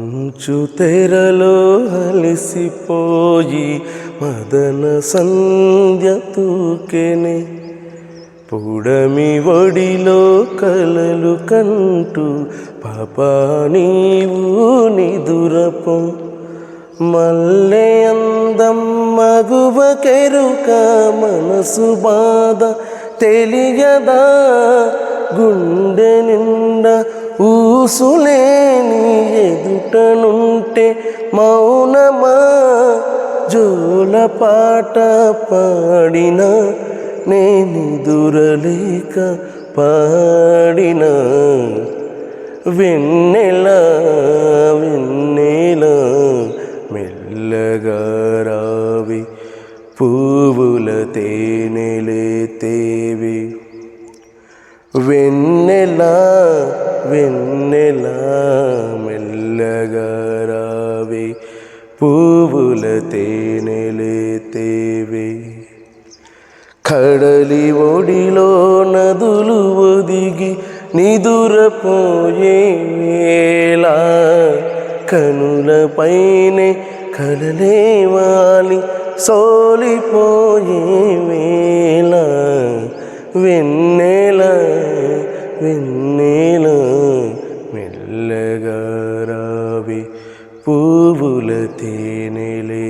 మంచు తెరలో అలసిపోయి మదన సంధ్య తూకెనే, పుడమి ఒడిలో కలలు కంటూ పాపా నీవు నిదురపో. మల్లె అందం మగువ కెరుక మనసు బాధ తెలియదా, గుండె నిండా ఊసులేని ఎదుటనుంటే మౌనమా, జోల పాట పాడినా నేనిదురలేక పాడినా. వెన్నెలా వెన్నెలా మెల్లగా రావి, పువ్వుల తేనెలే తేవి. వెన్నెలా వెన్నెలా మెల్లగా రావి, పువ్వుల తేనెలే తేవి. కడలి ఒడిలో నదులు ఒదిగి నిదురపోయే వేళ, కనులపైనే కలలే వాలి సోలిపోయే వేళ. వెన్నెల వెన్నెల మెల్లగా రావి, పువ్వుల తేనెలే